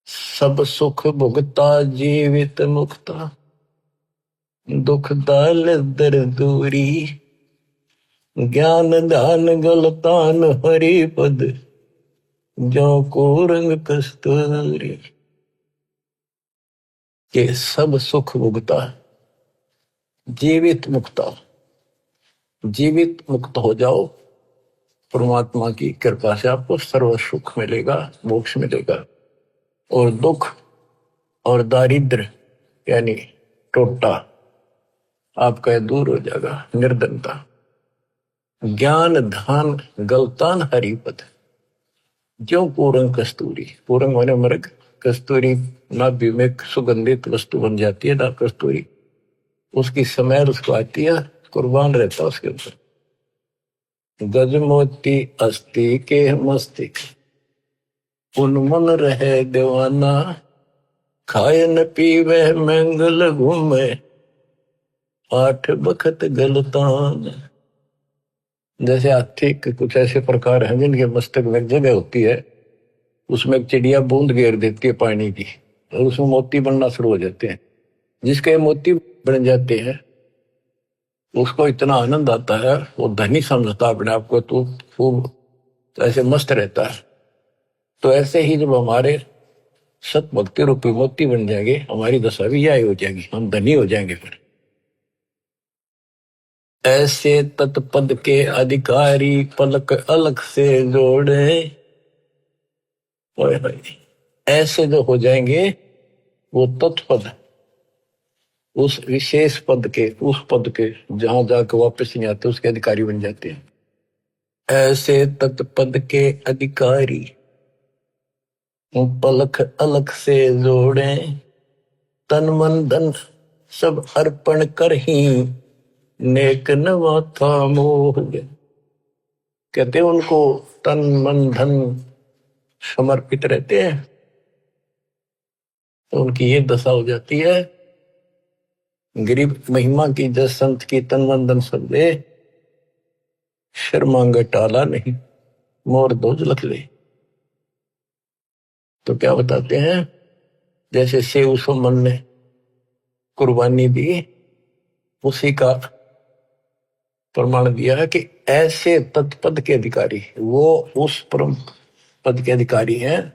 सब सुख भुगता जीवित मुक्ता, दुख दाल दर दूरी, ज्ञान ध्यान गलतान हरि पद, जो को रंग कस्तूरी। के सब सुख भुगता, जीवित मुक्ता, जीवित मुक्त हो जाओ। परमात्मा की कृपा से आपको सर्व सुख मिलेगा, मोक्ष मिलेगा। और दुख और दारिद्र यानी टोटा आपका दूर हो जाएगा, निर्धनता। ज्ञान धान गलतान हरिपद, जो पूरंग कस्तूरी। पूरंग माने मृग, कस्तूरी नाभि में सुगंधित वस्तु बन जाती है ना, कस्तूरी उसकी समैर उसको आती है, कुर्बान रहता है उसके ऊपर। गजमोती अस्थि के मस्तिक, उन्मन रहे दीवाना, खाए न पीवे मंगल घूमे, 8 बखत गलतान। जैसे हाथी के कुछ ऐसे प्रकार हैं जिनके मस्तक में एक जगह होती है, उसमें एक चिड़िया बूंद घेर देती है पानी की, और उसमें मोती बनना शुरू हो जाते हैं। जिसके मोती बन जाते हैं उसको इतना आनंद आता है, वो धनी समझता अपने आप को, तो खूब ऐसे मस्त रहता है। तो ऐसे ही जब हमारे सत भक्ति रूपी मोती बन जाएंगे, हमारी दशा भी यही हो जाएगी, हम धनी हो जाएंगे। फिर ऐसे तत्पद के अधिकारी पलक अलग से जोड़े, ऐसे जो हो जाएंगे वो तत्पद, उस विशेष पद के, उस पद के जहां जाकर वापस नहीं आते, उसके अधिकारी बन जाते हैं। ऐसे तत्पद के अधिकारी पलक अलग से जोड़े, तन मन धन सब अर्पण कर ही, नेक नवा था मोह। कहते उनको तन मन धन समर्पित रहते हैं, तो उनकी ये दशा हो जाती है। गरीब महिमा की जस संत की, तन मन धन सब दे, शर्मांग टाला नहीं, मोर दोज लख ले। तो क्या बताते हैं, जैसे सेव सुमन ने कुर्बानी दी, उसी का प्रमाण दिया है कि ऐसे तत्पद के अधिकारी, वो उस परम पद के अधिकारी हैं,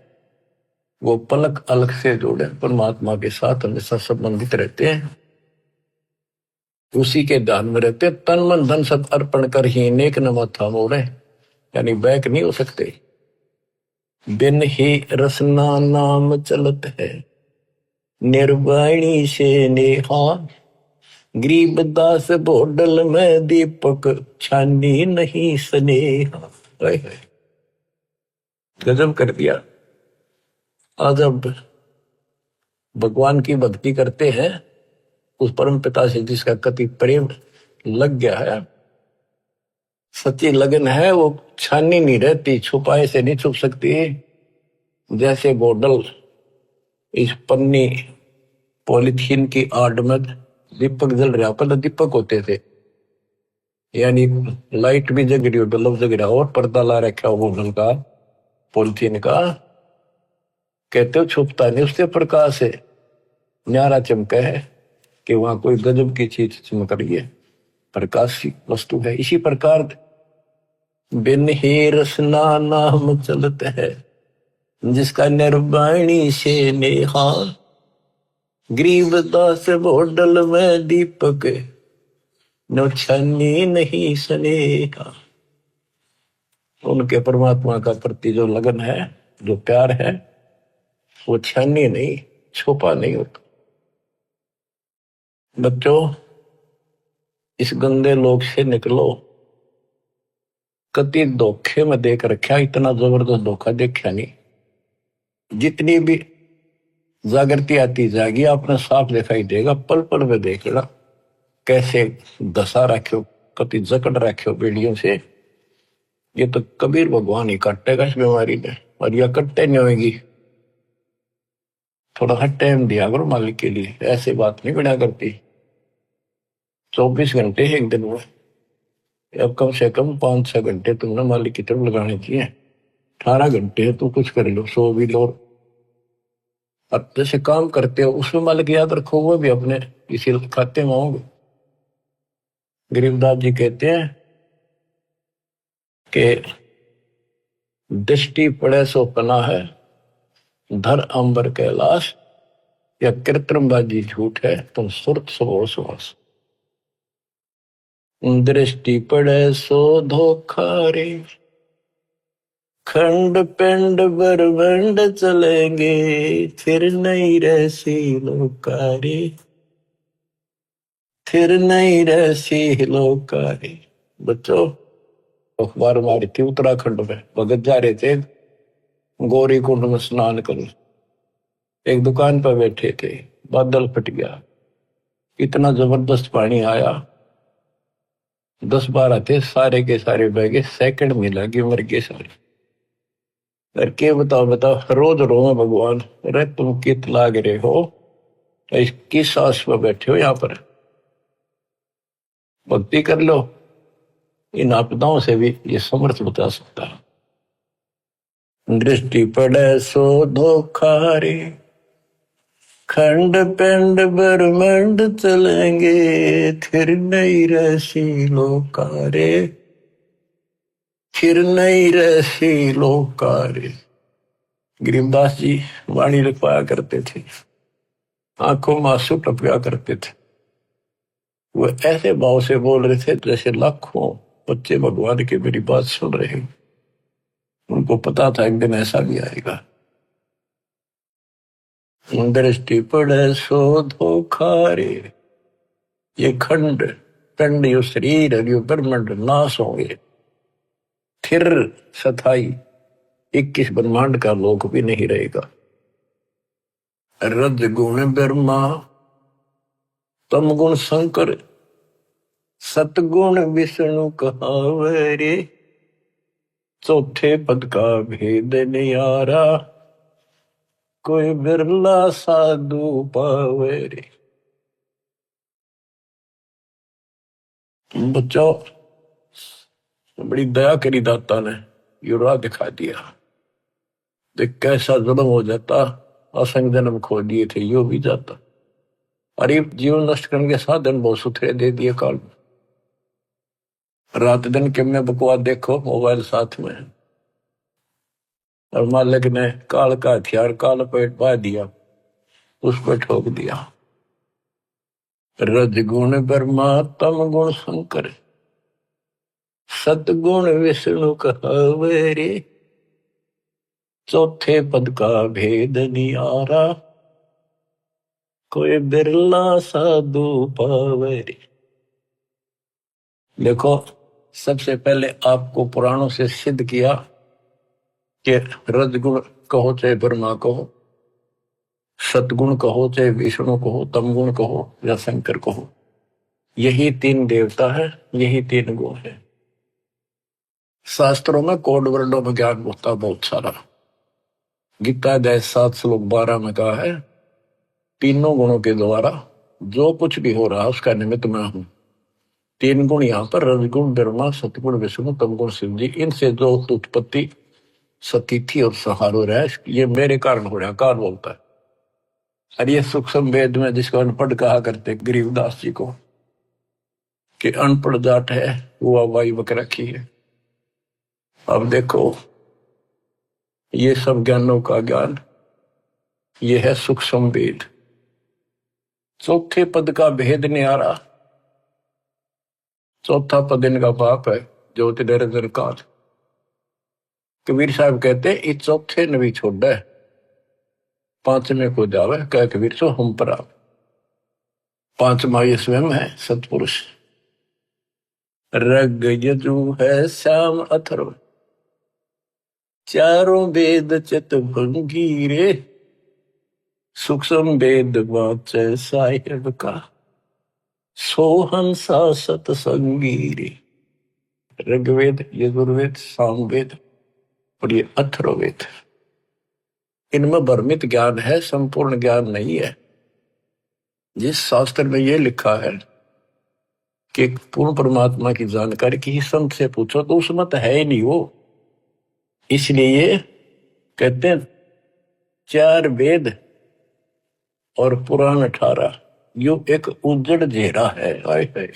वो पलक अलग से जोड़े परमात्मा के साथ हमेशा संबंधित रहते हैं, उसी के ध्यान में रहते, तन मन धन सब अर्पण कर ही नेक न माथा मोड़े, यानी बैक नहीं हो सकते। बिन ही रसना नाम चलत है, निर्वाणी से नेहा, गरीबदास बोडल में दीपक, छानी नहीं स्नेहा। गजब कर दिया। आज अब भगवान की भक्ति करते हैं, उस परम पिता से जिसका कति प्रेम लग गया है, सच्ची लगन है, वो छानी नहीं रहती, छुपाए से नहीं छुप सकती। जैसे बोतल इस पन्नी पॉलिथीन की आड़ में दीपक जल रहा, पहले दीपक होते थे, यानी लाइट भी जग रही हो, बल्ब जग रहा हो, और पर्दा ला रखा हो बोतल का, पॉलिथीन का, कहते हो छुपता नहीं उससे प्रकाश है। न्यारा चमका है कि वहां कोई गजब की चीज चमक रही है, प्रकाश की वस्तु है। इसी प्रकार बिन ही रसना नाम चलत है, जिसका निर्वाणी से नेहा, गरीबदास बोडल में दीपक नो छानी नहीं स्नेहा। उनके परमात्मा का प्रति जो लगन है, जो प्यार है, वो छानी नहीं, छुपा नहीं होता। बच्चों, इस गंदे लोक से निकलो। कति धोखे में देख रखा, इतना जबरदस्त धोखा देखा नहीं। जितनी भी जागृति आती जाएगी, आपने साफ दिखाई देगा। पल पल में देख लेना कैसे दशा रखो, कति जकड़ रखो बेड़ियों से। ये तो कबीर भगवान ही काटेगा इस बीमारी ने, और यह कटते नहीं होगी। थोड़ा सा टाइम दिया करो मालिक के लिए, ऐसे बात नहीं बना करती। 24 घंटे एक दिन में, अब कम से कम 5-6 घंटे तुमने मालिक की तरफ लगाने चाहिए। 18 घंटे तो कुछ कर लो, सो भी लो। अब जैसे काम करते हो उसमें मालिक याद रखो, वो भी अपने इसी खाते में होंगे। गरीबदास जी कहते हैं कि दृष्टि पड़े सो पना है, धर अंबर कैलाश, या कृत्रिमबाजी झूठ है, तुम सुरत सो सुहास। दृष्टि पड़े सो धोखा रे, खंड पिंड बरबंड चलेंगे, फिर नहीं रहसी लोकारी, फिर नहीं रहसी लोकारी। बच्चों, अखबार मारी थी उत्तराखंड में, भगत जा रहे थे गौरी कुंड में स्नान कर, एक दुकान पर बैठे थे, बादल फट गया, इतना जबरदस्त पानी आया, 10-12 थे, सारे के सारे बह गए, सेकंड में लगे, मर गए सारे। करके बताओ बताओ, रोज रो भगवान, अरे तुम कित लाग रहे हो, इस किस आस पर बैठे हो यहाँ पर, भक्ति कर लो। इन आपदाओं से भी ये समर्थ बता सकता है। दृष्टि पड़े सो धोखा रे, खंड पिंड ब्रह्मंड चलेंगे, फिर नहीं रहसी लोकारे, फिर नहीं रहसी लोकारे। गरीबदास जी वाणी लिखवाया करते थे, आंखों में आंसू टपका करते थे। वो ऐसे भाव से बोल रहे थे जैसे लाखों बच्चे भगवान की मेरी बात सुन रहे हैं। उनको पता था एक दिन ऐसा भी आएगा। दृष्टि पड़े सो धोखा रे, ये खंड पिंड, यो शरीर, यो ब्रह्मांड नाश होंगे, फिर सथाई 21 ब्रह्मांड का लोक भी नहीं रहेगा। रज गुण ब्रह्मा, तम गुण शंकर, सतगुण विष्णु कहावे रे, चौथे पद का भेद नियारा, कोई बिरला साधु पावे रे। बच्चों, बड़ी दया करी दाता ने, ये राह दिखा दिया। देख कैसा जुल्म हो जाता, असंग जन्म खो दिए थे, यो भी जाता। अरे जीवन नष्ट करने के साधन बहुत सुथरे दे दिए काल में। रात दिन के में बकवास देखो, मोबाइल साथ में, और मालिक ने काल का हथियार काल पेट पा दिया, उस पर ठोक दिया। रज गुण ब्रह्मा, तम गुण शंकर, सतगुण विष्णु कहावे रे, चौथे पद का भेद नियारा, कोई बिरला साधु पावे रे। देखो, सबसे पहले आपको पुराणों से सिद्ध किया कि रजगुण कहो चाहे ब्रह्मा कहो, सतगुण कहो चाहे विष्णु कहो, तमगुण कहो या शंकर कहो, यही 3 देवता है, यही 3 गुण है। शास्त्रों में कोड वर्डों में ज्ञान होता बहुत सारा। गीता अध्याय 7 श्लोक 12 में कहा है, तीनों गुणों के द्वारा जो कुछ भी हो रहा है उसका निमित्त मैं हूं। 3 गुण यहाँ पर, रजगुण ब्रह्मा, सतगुण विष्णु, तमगुण शिव जी, इनसे जो उत्पत्ति सतिथि और सहारो रहा, ये मेरे कारण हो रहा, काल बोलता है। और ये सूक्ष्म वेद में जिसको अनपढ़ कहा करते गरीबदास जी को, कि अनपढ़ जाट है वो हवाई बक रखी है। अब देखो ये सब ज्ञानों का ज्ञान, ये है सूक्ष्म वेद। चौथे पद का भेद न्यारा। चौथा पद इनका पाप है, ज्योति निरंजन काल। कबीर साहब कहते इस चौथे ने भी छोड़ा है, पांचवें को जावे कह कबीर सो हम पर आप। पांचवा ये स्वयं है सतपुरुष। रग यजु है श्याम अथर्व, चारों वेद चित भंगी रे, सूक्ष्म वेद वाचे साहिब का, सोहंसा सतसंगी रे। ऋग्वेद, यजुर्वेद, सामवेद और ये अथर्ववेद, इनमें भ्रमित ज्ञान है, संपूर्ण ज्ञान नहीं है। जिस शास्त्र में ये लिखा है कि पूर्ण परमात्मा की जानकारी किसी संत से पूछो तो उसमें तो है ही नहीं वो। इसलिए कहते हैं 4 वेद और पुराण 18, यो एक उजड़ घेरा है। हाय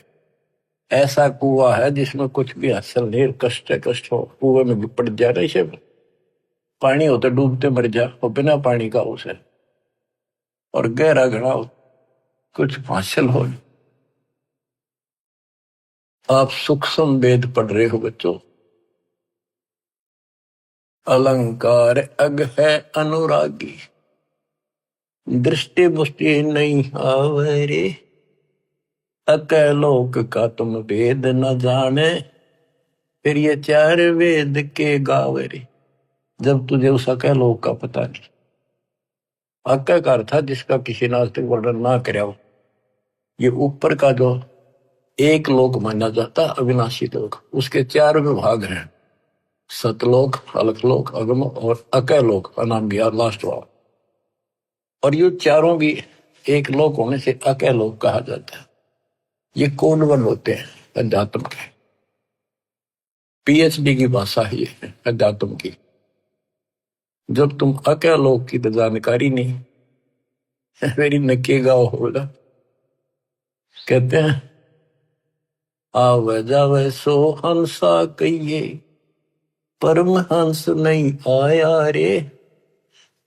ऐसा कुआ है जिसमें कुछ भी हासिल नहीं, कष्ट हो, कुएं में पड़ जा रहा इसे पानी हो तो डूबते मर जा, और बिना पानी का उसे, और गहरा घड़ा हो कुछ हासिल हो। आप सूक्ष्म वेद पढ़ रहे हो बच्चों। अलंकार अग है अनुरागी, दृष्टि मुष्टि नहीं आवरे, अकलोक का तुम वेद न जाने, फिर ये 4 वेद के गावरे। जब तुझे उस अकलोक का पता नहीं। अक्का का अर्थ था जिसका किसी ने आज तक वर्णन ना कराया हो। ये ऊपर का जो एक लोक माना जाता अविनाशी लोक, उसके 4 विभाग हैं, सतलोक, अलकलोक, अगम और अकलोक नाम गया लास्ट वाला। और ये चारों भी एक लोक होने से अकलोक कहा जाता है। ये कोलवन होते हैं अध्यात्म के, पीएचडी की भाषा ही है अध्यात्म की। जब तुम अकलोक की तो जानकारी नहीं, मेरी नकेगा होगा। कहते हैं आवे जावे सो हंसा कहिए, परमहंस नहीं आया रे,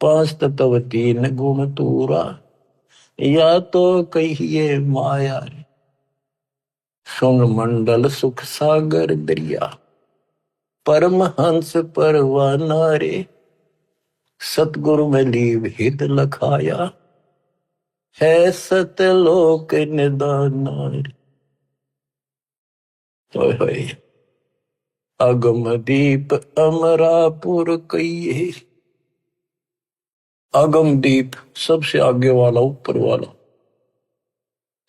5 तत्व 3 गुण तूरा, या तो कहिए माया रे। सुन मंडल सुख सागर दरिया, परमहंस परवाना रे, सतगुरु में लीव हित लखाया, है सतलोक निदाना रे। होय अगम दीप अमरापुर कहिए। अगम दीप सबसे आगे वाला, ऊपर वाला,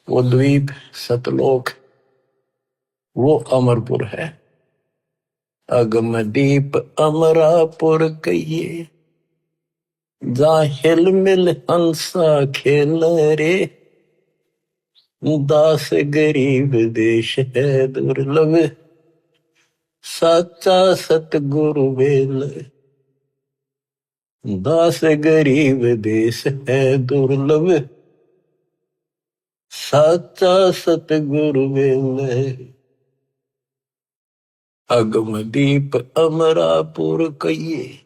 वो द्वीप सतलोक, वो अमरपुर है। अगम दीप अमरापुर कहिए, जा हिल मिल हंसा खेल रे, दास गरीब देश है दुर्लभ, साचा सतगुरु बेल। दास गरीब देश है दुर्लभ, साचा सतगुरु बेल। अगम दीप अमरापुर कहिए,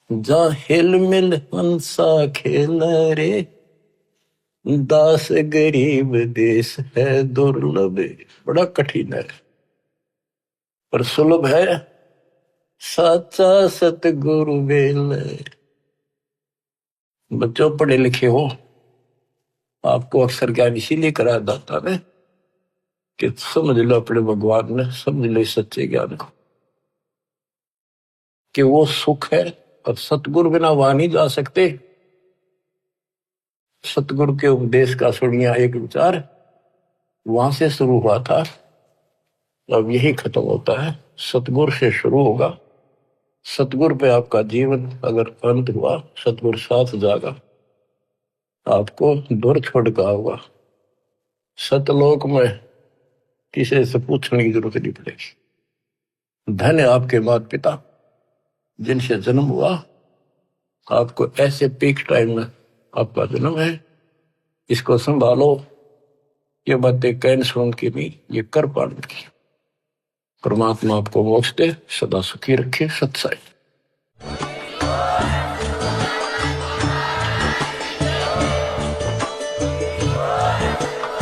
जा हिल मिल हंसा खेल रे, दास गरीब देश है दुर्लभ। बड़ा कठिन है पर सुलभ है, साचा सतगुरु बेल। बच्चों पढ़े लिखे हो, आपको अक्सर ज्ञान इसीलिए करा जाता है कि समझ लो अपने भगवान ने, समझ लो सच्चे ज्ञान को, कि वो सुख है और सतगुरु बिना वहां नहीं जा सकते। सतगुरु के उपदेश का सुनिया एक विचार वहां से शुरू हुआ था, अब यही खत्म होता है। सतगुरु से शुरू होगा, सतगुरु पे आपका जीवन अगर अंत हुआ, सतगुरु साथ जागा, आपको दूर छोड़ का होगा। सतलोक में किसी से पूछने की जरूरत नहीं पड़ेगी। धन्य आपके माता पिता जिनसे जन्म हुआ, आपको ऐसे पीक टाइम में आपका जन्म है, इसको संभालो। ये बातें कहन सुन की नहीं, ये कर पाने की। परमात्मा आपको मोक्ष दे, सदा सुखी रखे। सत्साई।